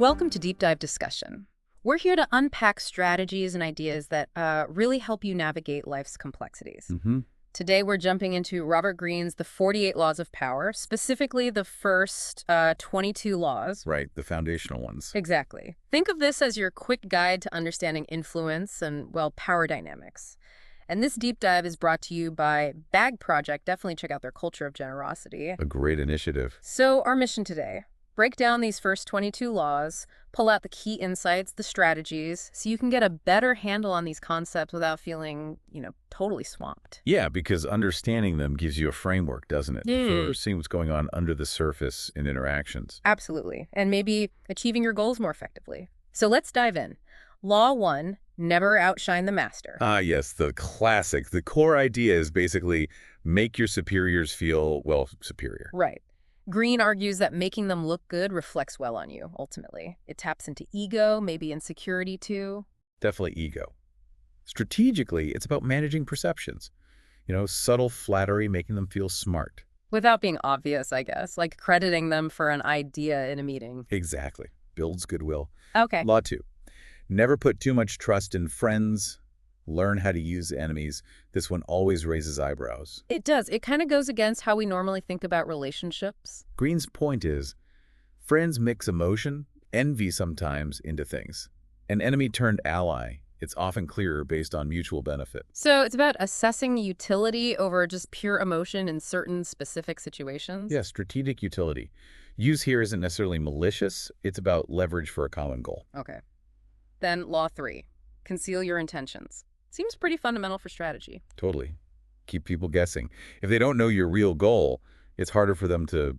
Welcome to Deep Dive Discussion. We're here to unpack strategies and ideas that really help you navigate life's complexities. Today, we're jumping into Robert Greene's The 48 Laws of Power, specifically the first 22 laws. Right, the foundational ones. Exactly. Think of this as your quick guide to understanding influence and, well, power dynamics. And this deep dive is brought to you by Bag Project. Definitely check out their culture of generosity. A great initiative. So our mission today, break down these first 22 laws, pull out the key insights, the strategies, so you can get a better handle on these concepts without feeling, totally swamped. Yeah, because understanding them gives you a framework, doesn't it? For seeing what's going on under the surface in interactions. Absolutely. And maybe achieving your goals more effectively. So let's dive in. Law 1, never outshine the master. Ah, yes, the classic. The core idea is basically make your superiors feel, well, superior. Right. Greene argues that making them look good reflects well on you, ultimately. It taps into ego, maybe insecurity too. Definitely ego. Strategically, it's about managing perceptions. Subtle flattery, making them feel smart. Without being obvious, I guess, like crediting them for an idea in a meeting. Exactly. Builds goodwill. Okay. Law 2. Never put too much trust in friends. Learn how to use enemies. This one always raises eyebrows. It does. It kind of goes against how we normally think about relationships. Greene's point is, friends mix emotion, envy sometimes, into things. An enemy turned ally, it's often clearer based on mutual benefit. So it's about assessing utility over just pure emotion in certain specific situations? Yeah, strategic utility. Use here isn't necessarily malicious, it's about leverage for a common goal. Okay. Then Law 3, conceal your intentions. Seems pretty fundamental for strategy. Totally. Keep people guessing. If they don't know your real goal, it's harder for them to,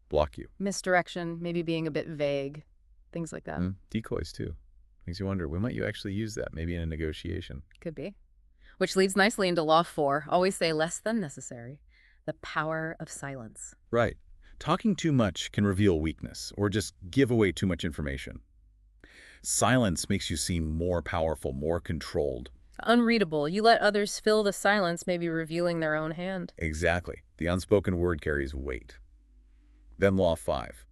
block you. Misdirection, maybe being a bit vague, things like that. Decoys, too. Makes you wonder, when might you actually use that? Maybe in a negotiation. Could be. Which leads nicely into Law 4, always say less than necessary. The power of silence. Right. Talking too much can reveal weakness or just give away too much information. Silence makes you seem more powerful, more controlled. Unreadable. You let others fill the silence, maybe revealing their own hand. Exactly. The unspoken word carries weight. Then Law 5.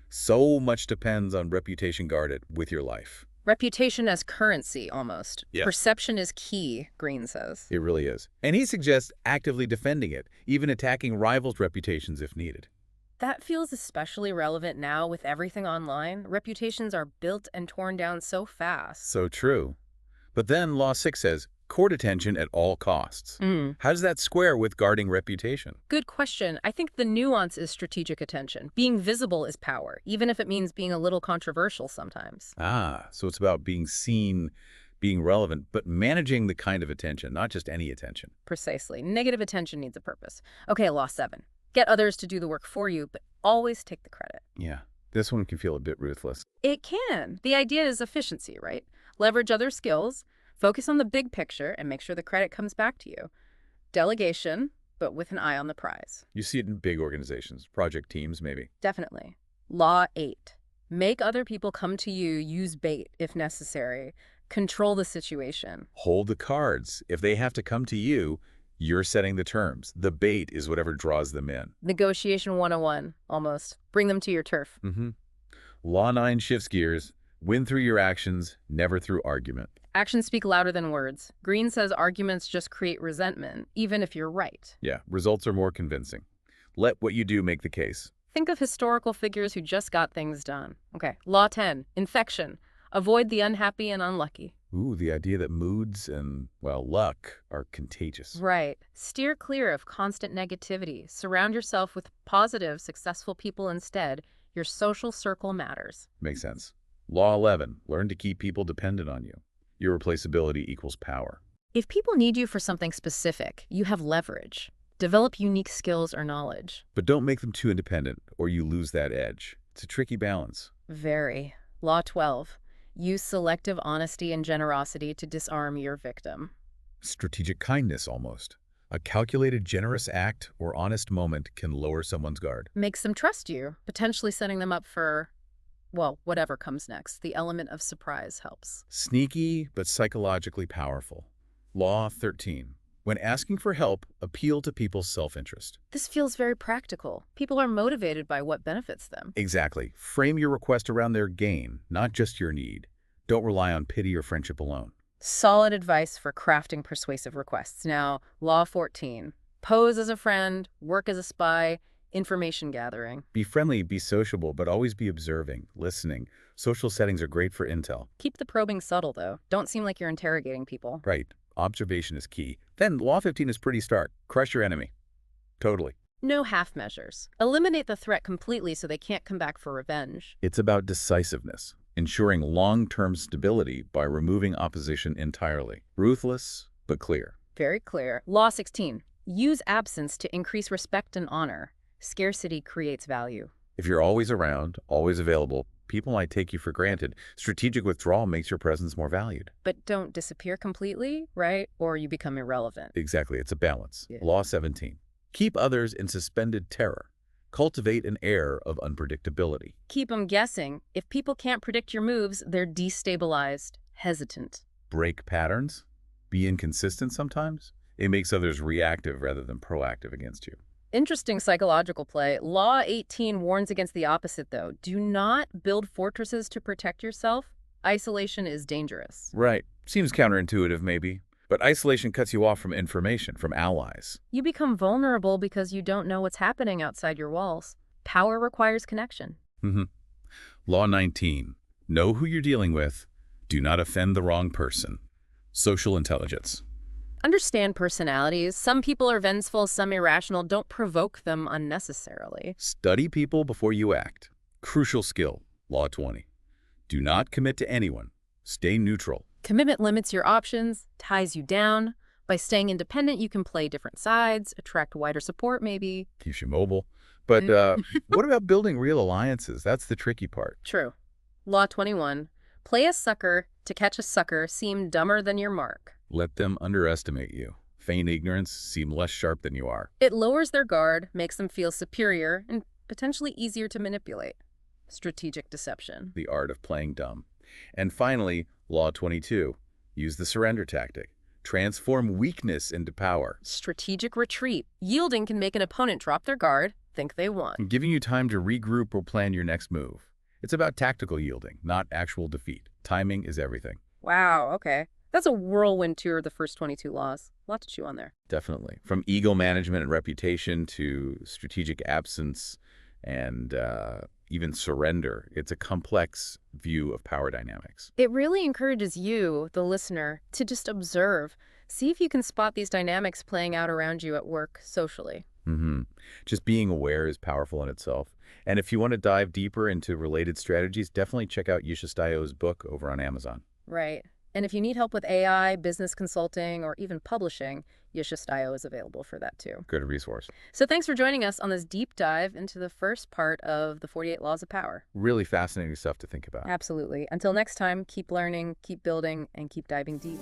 So much depends on reputation guarded with your life. Reputation as currency, almost. Yes. Perception is key, Greene says. It really is. And he suggests actively defending it, even attacking rivals' reputations if needed. That feels especially relevant now with everything online. Reputations are built and torn down so fast. So true. But then Law 6 says, court attention at all costs. How does that square with guarding reputation? Good question. I think the nuance is strategic attention. Being visible is power, even if it means being a little controversial sometimes. Ah, so it's about being seen, being relevant, but managing the kind of attention, not just any attention. Precisely. Negative attention needs a purpose. Okay, Law 7. Get others to do the work for you, but always take the credit. Yeah, this one can feel a bit ruthless. It can. The idea is efficiency, right? Leverage other skills, focus on the big picture, and make sure the credit comes back to you. Delegation, but with an eye on the prize. You see it in big organizations, project teams maybe. Definitely. Law 8. Make other people come to you, use bait if necessary. Control the situation. Hold the cards. If they have to come to you, you're setting the terms. The bait is whatever draws them in. Negotiation 101, almost. Bring them to your turf. Law 9 shifts gears. Win through your actions, never through argument. Actions speak louder than words. Greene says arguments just create resentment, even if you're right. Yeah, results are more convincing. Let what you do make the case. Think of historical figures who just got things done. Okay, Law 10, infection. Avoid the unhappy and unlucky. Ooh, the idea that moods and, well, luck are contagious. Right. Steer clear of constant negativity. Surround yourself with positive, successful people instead. Your social circle matters. Makes sense. Law 11, learn to keep people dependent on you. Your replaceability equals power. If people need you for something specific, you have leverage. Develop unique skills or knowledge. But don't make them too independent, or you lose that edge. It's a tricky balance. Very. Law 12. Use selective honesty and generosity to disarm your victim. Strategic kindness, almost. A calculated, generous act or honest moment can lower someone's guard. Makes them trust you, potentially setting them up for, well, whatever comes next. The element of surprise helps. Sneaky, but psychologically powerful. Law 13. When asking for help, appeal to people's self-interest. This feels very practical. People are motivated by what benefits them. Exactly. Frame your request around their gain, not just your need. Don't rely on pity or friendship alone. Solid advice for crafting persuasive requests. Now, Law 14. Pose as a friend, work as a spy, information gathering. Be friendly, be sociable, but always be observing, listening. Social settings are great for intel. Keep the probing subtle, though. Don't seem like you're interrogating people. Right. Observation is key. Then Law 15 is pretty stark. Crush your enemy. Totally. No half measures. Eliminate the threat completely so they can't come back for revenge. It's about decisiveness, ensuring long-term stability by removing opposition entirely. Ruthless, but clear. Very clear. Law 16. Use absence to increase respect and honor. Scarcity creates value. If you're always around, always available, people might take you for granted. Strategic withdrawal makes your presence more valued. But don't disappear completely, right? Or you become irrelevant. Exactly. It's a balance. Yeah. Law 17. Keep others in suspended terror. Cultivate an air of unpredictability. Keep them guessing. If people can't predict your moves, they're destabilized, hesitant. Break patterns. Be inconsistent sometimes. It makes others reactive rather than proactive against you. Interesting psychological play. Law 18 warns against the opposite, though. Do not build fortresses to protect yourself. Isolation is dangerous. Right. Seems counterintuitive, maybe. But isolation cuts you off from information, from allies. You become vulnerable because you don't know what's happening outside your walls. Power requires connection. Law 19. Know who you're dealing with. Do not offend the wrong person. Social intelligence. Understand personalities. Some people are vengeful, some irrational. Don't provoke them unnecessarily. Study people before you act. Crucial skill. Law 20. Do not commit to anyone. Stay neutral. Commitment limits your options, ties you down. By staying independent, you can play different sides, attract wider support maybe. Keeps you mobile. But what about building real alliances? That's the tricky part. True. Law 21. Play a sucker to catch a sucker. Seem dumber than your mark. Let them underestimate you. Feign ignorance, seem less sharp than you are. It lowers their guard, makes them feel superior, and potentially easier to manipulate. Strategic deception. The art of playing dumb. And finally, Law 22. Use the surrender tactic. Transform weakness into power. Strategic retreat. Yielding can make an opponent drop their guard, think they won. Giving you time to regroup or plan your next move. It's about tactical yielding, not actual defeat. Timing is everything. Wow, okay. That's a whirlwind tour of the first 22 laws. A lot to chew on there. Definitely. From ego management and reputation to strategic absence and even surrender. It's a complex view of power dynamics. It really encourages you, the listener, to just observe. See if you can spot these dynamics playing out around you at work, socially. Just being aware is powerful in itself. And if you want to dive deeper into related strategies, definitely check out Ysh Estayo's book over on Amazon. Right. And if you need help with AI, business consulting, or even publishing, Ysh Estayo is available for that too. Good resource. So thanks for joining us on this deep dive into the first part of the 48 Laws of Power. Really fascinating stuff to think about. Absolutely. Until next time, keep learning, keep building, and keep diving deep.